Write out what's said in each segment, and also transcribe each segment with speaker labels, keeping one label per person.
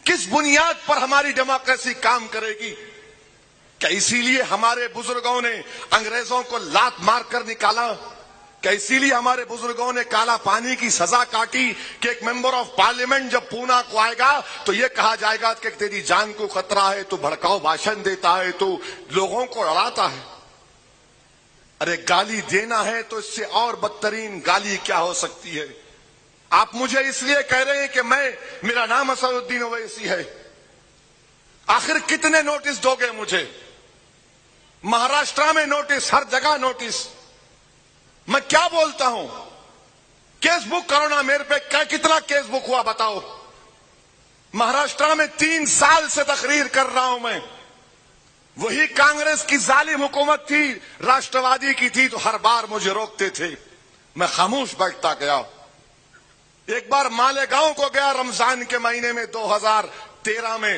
Speaker 1: کس بنیاد پر ہماری ڈیموکریسی کام کرے گی؟ کیا اسی لیے ہمارے بزرگوں نے انگریزوں کو لات مار کر نکالا؟ کیا اسی لیے ہمارے بزرگوں نے کالا پانی کی سزا کاٹی کہ ایک ممبر آف پارلیمنٹ جب پونا کو آئے گا تو یہ کہا جائے گا کہ تیری جان کو خطرہ ہے، تو بھڑکاؤ بھاشن دیتا ہے، تو لوگوں کو اڑاتا ہے؟ ارے گالی دینا ہے تو اس سے اور بدترین گالی کیا ہو سکتی ہے؟ آپ مجھے اس لیے کہہ رہے ہیں کہ میرا نام اسد الدین اویسی ہے، آخر کتنے نوٹس دو گے مجھے؟ مہاراشٹر میں نوٹس، ہر جگہ نوٹس، میں کیا بولتا ہوں؟ کیس بک کرو نا میرے پہ، کتنا کیس بک ہوا بتاؤ؟ مہاراشٹر میں 3 سال سے تقریر کر رہا ہوں میں، وہی کانگریس کی ظالم حکومت تھی، راشٹروادی کی تھی، تو ہر بار مجھے روکتے تھے، میں خاموش بیٹھتا گیا۔ ایک بار مالیگاؤں کو گیا رمضان کے مہینے میں 2013 میں،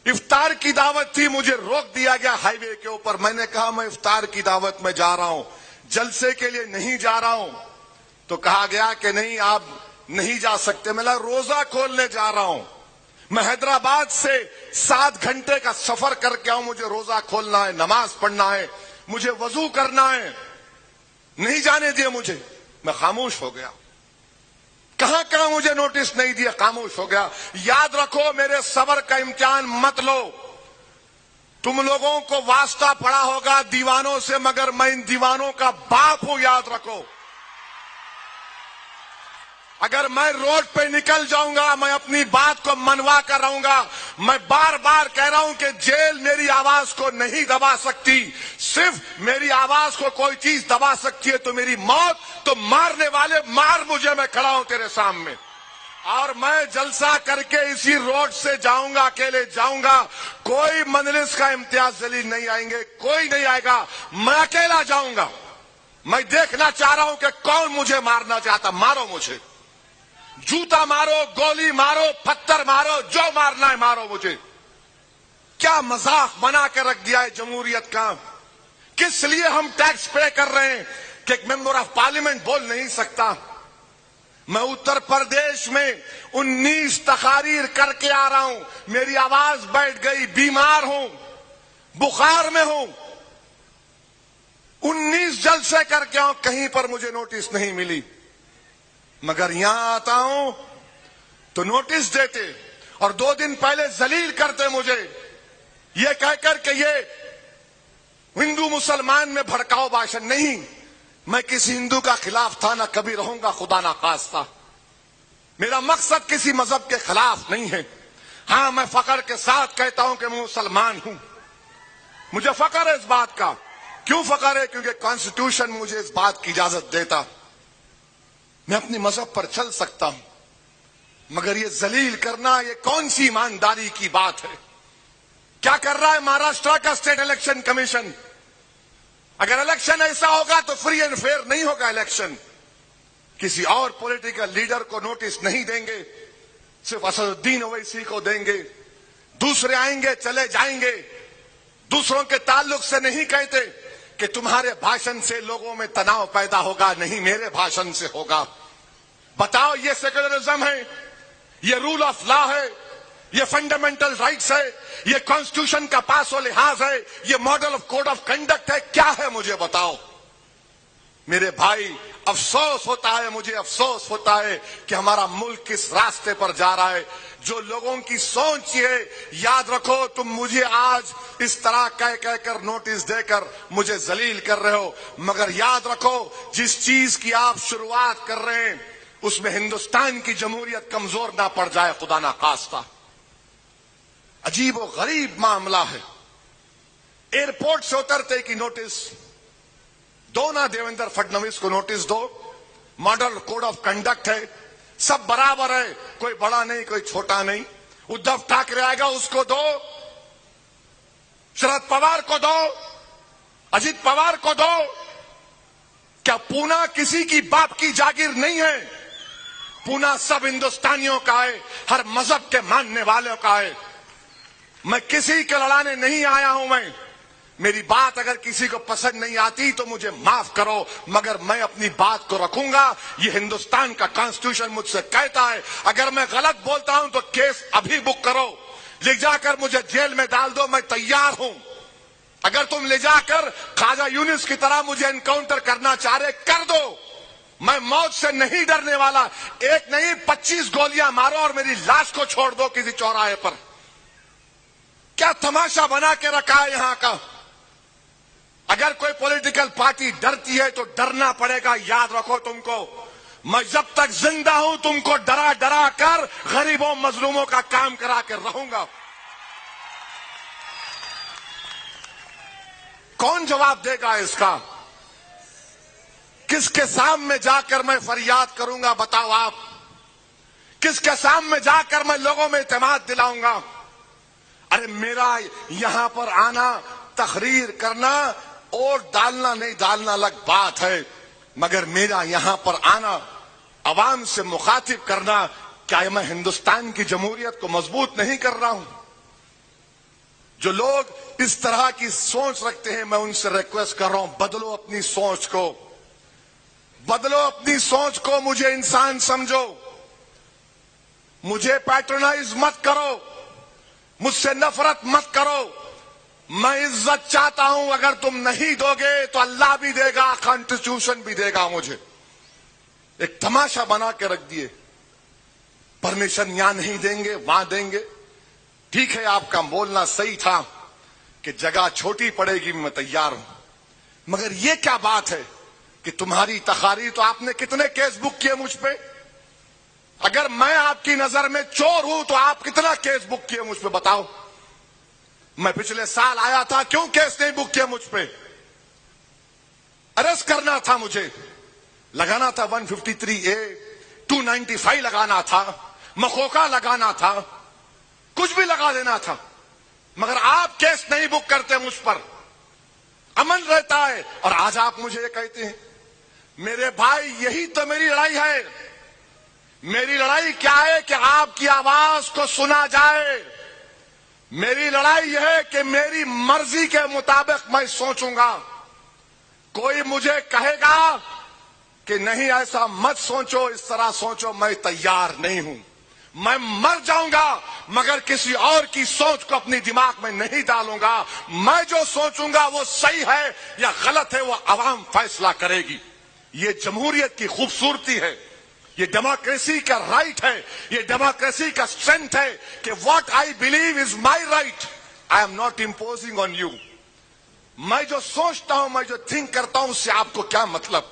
Speaker 1: افطار کی دعوت تھی، مجھے روک دیا گیا ہائی وے کے اوپر۔ میں نے کہا میں افطار کی دعوت میں جا رہا ہوں، جلسے کے لیے نہیں جا رہا ہوں۔ تو کہا گیا کہ نہیں آپ نہیں جا سکتے۔ میں روزہ کھولنے جا رہا ہوں، میں حیدرآباد سے 7 گھنٹے کا سفر کر کے آؤں، مجھے روزہ کھولنا ہے، نماز پڑھنا ہے، مجھے وضو کرنا ہے، نہیں جانے دیے مجھے۔ میں خاموش ہو گیا، کہاں کہاں مجھے نوٹس نہیں دیا، خاموش ہو گیا۔ یاد رکھو میرے صبر کا امتحان مت لو، تم لوگوں کو واسطہ پڑا ہوگا دیوانوں سے، مگر میں ان دیوانوں کا باپ ہوں، یاد رکھو۔ اگر میں روڈ پہ نکل جاؤں گا، میں اپنی بات کو منوا کر رہوں گا۔ میں بار بار کہہ رہا ہوں کہ جیل میری آواز کو نہیں دبا سکتی، صرف میری آواز کو کوئی چیز دبا سکتی ہے تو میری موت۔ تو مارنے والے مار مجھے، میں کھڑا ہوں تیرے سامنے، اور میں جلسہ کر کے اسی روڈ سے جاؤں گا، اکیلے جاؤں گا، کوئی مجلس کا امتیاز جلیل نہیں آئیں گے، کوئی نہیں آئے گا، میں اکیلا جاؤں گا۔ میں دیکھنا چاہ رہا ہوں کہ کون مجھے مارنا چاہتا، مارو مجھے، جوتا مارو، گولی مارو، پتھر مارو، جو مارنا ہے مارو مجھے۔ کیا مذاق بنا کے رکھ دیا ہے جمہوریت کا؟ کس لیے ہم ٹیکس پے کر رہے ہیں کہ ایک ممبر آف پارلیمنٹ بول نہیں سکتا؟ میں اتر پردیش میں 19 تقاریر کر کے آ رہا ہوں، میری آواز بیٹھ گئی، بیمار ہوں، بخار میں ہوں، 19 جلسے کر کے آؤں، کہیں پر مجھے نوٹس نہیں ملی، مگر یہاں آتا ہوں تو نوٹس دیتے، اور 2 دن پہلے ذلیل کرتے مجھے، یہ کہہ کر کہ یہ ہندو مسلمان میں بھڑکاؤ بھاشن۔ نہیں، میں کسی ہندو کا خلاف تھا، نہ کبھی رہوں گا، خدا نہ خواستہ۔ میرا مقصد کسی مذہب کے خلاف نہیں ہے۔ ہاں، میں فخر کے ساتھ کہتا ہوں کہ میں مسلمان ہوں، مجھے فخر ہے اس بات کا۔ کیوں فخر ہے؟ کیونکہ کانسٹیٹیوشن مجھے اس بات کی اجازت دیتا، میں اپنے مذہب پر چل سکتا ہوں۔ مگر یہ ذلیل کرنا، یہ کون سی ایمانداری کی بات ہے؟ کیا کر رہا ہے مہاراشٹر کا اسٹیٹ الیکشن کمیشن؟ اگر الیکشن ایسا ہوگا تو فری اینڈ فیئر نہیں ہوگا الیکشن، کسی اور پولیٹیکل لیڈر کو نوٹس نہیں دیں گے، صرف اسد الدین اویسی کو دیں گے، دوسرے آئیں گے چلے جائیں گے، دوسروں کے تعلق سے نہیں کہتے کہ تمہارے بھاشن سے لوگوں میں تناؤ پیدا ہوگا، نہیں، میرے بھاشن سے ہوگا۔ بتاؤ، یہ سیکولرزم ہے، یہ رول آف لا ہے، یہ فنڈامنٹل رائٹس ہے، یہ کانسٹیٹیوشن کا پاس و لحاظ ہے، یہ model of code of conduct ہے، کیا ہے مجھے بتاؤ؟ میرے بھائی، افسوس ہوتا ہے، مجھے افسوس ہوتا ہے کہ ہمارا ملک کس راستے پر جا رہا ہے۔ جو لوگوں کی سوچ ہے، یاد رکھو، تم مجھے آج اس طرح کہہ کر نوٹس دے کر مجھے ذلیل کر رہے ہو، مگر یاد رکھو جس چیز کی آپ شروعات کر رہے ہیں اس میں ہندوستان کی جمہوریت کمزور نہ پڑ جائے، خدا نہ خواستہ۔ عجیب و غریب معاملہ ہے، ایئرپورٹ سے اترتے کی نوٹس دو نا، دیویندر فڈنویس کو نوٹس دو، ماڈل کوڈ آف کنڈکٹ ہے، سب برابر ہے، کوئی بڑا نہیں کوئی چھوٹا نہیں۔ ادھو ٹھاکرے آئے گا، اس کو دو، شرد پوار کو دو، اجیت پوار کو دو۔ کیا پونا کسی کی باپ کی جاگیر نہیں ہے؟ پونا سب ہندوستانیوں کا ہے، ہر مذہب کے ماننے والوں کا ہے۔ میں کسی کے لڑانے نہیں آیا ہوں، میری بات اگر کسی کو پسند نہیں آتی تو مجھے معاف کرو، مگر میں اپنی بات کو رکھوں گا۔ یہ ہندوستان کا کانسٹیٹیوشن مجھ سے کہتا ہے اگر میں غلط بولتا ہوں تو کیس ابھی بک کرو، لے جا کر مجھے جیل میں ڈال دو، میں تیار ہوں۔ اگر تم لے جا کر خواجہ یونس کی طرح مجھے انکاؤنٹر کرنا چاہ رہے کر دو، میں موت سے نہیں ڈرنے والا۔ ایک نہیں 25 گولیاں مارو اور میری لاش کو چھوڑ دو کسی چوراہے پر۔ کیا تماشا بنا کے رکھا ہے یہاں کا؟ اگر کوئی پولیٹیکل پارٹی ڈرتی ہے تو ڈرنا پڑے گا۔ یاد رکھو تم کو، میں جب تک زندہ ہوں تم کو ڈرا ڈرا کر غریبوں مظلوموں کا کام کرا کے رہوں گا۔ کون جواب دے گا اس کا؟ کس کے سامنے جا کر میں فریاد کروں گا؟ بتاؤ آپ، کس کے سامنے جا کر میں لوگوں میں اعتماد دلاؤں گا؟ ارے میرا یہاں پر آنا، تقریر کرنا، ووٹ ڈالنا نہیں ڈالنا الگ بات ہے، مگر میرا یہاں پر آنا، عوام سے مخاطب کرنا، کیا میں ہندوستان کی جمہوریت کو مضبوط نہیں کر رہا ہوں؟ جو لوگ اس طرح کی سوچ رکھتے ہیں میں ان سے ریکویسٹ کر رہا ہوں، بدلو اپنی سوچ کو، بدلو اپنی سوچ کو، مجھے انسان سمجھو، مجھے پیٹرنائز مت کرو، مجھ سے نفرت مت کرو۔ میں عزت چاہتا ہوں، اگر تم نہیں دو گے تو اللہ بھی دے گا، کانسٹیٹیوشن بھی دے گا مجھے۔ ایک تماشا بنا کے رکھ دیے، پرمیشن یہاں نہیں دیں گے وہاں دیں گے۔ ٹھیک ہے، آپ کا بولنا صحیح تھا کہ جگہ چھوٹی پڑے گی، میں تیار ہوں، مگر یہ کیا بات ہے کہ تمہاری تقاریر تو آپ نے کتنے کیس بک کیے مجھ پہ؟ اگر میں آپ کی نظر میں چور ہوں تو آپ کتنا کیس بک کیے مجھ پہ بتاؤ؟ میں پچھلے سال آیا تھا، کیوں کیس نہیں بک کیا مجھ پہ؟ اریسٹ کرنا تھا مجھے، لگانا تھا 153A 295 لگانا تھا، مخوکا لگانا تھا، کچھ بھی لگا دینا تھا، مگر آپ کیس نہیں بک کرتے مجھ پر، امن رہتا ہے۔ اور آج آپ مجھے یہ کہتے ہیں، میرے بھائی یہی تو میری لڑائی ہے۔ میری لڑائی کیا ہے کہ آپ کی آواز کو سنا جائے۔ میری لڑائی یہ ہے کہ میری مرضی کے مطابق میں سوچوں گا۔ کوئی مجھے کہے گا کہ نہیں ایسا مت سوچو، اس طرح سوچو، میں تیار نہیں ہوں۔ میں مر جاؤں گا مگر کسی اور کی سوچ کو اپنی دماغ میں نہیں ڈالوں گا۔ میں جو سوچوں گا وہ صحیح ہے یا غلط ہے وہ عوام فیصلہ کرے گی۔ یہ جمہوریت کی خوبصورتی ہے، یہ ڈیموکریسی کا رائٹ ہے، یہ ڈیموکریسی کا اسٹرینتھ ہے کہ what I believe is my right, I am not imposing on you. میں جو سوچتا ہوں، میں جو تھنک کرتا ہوں، اس سے آپ کو کیا مطلب؟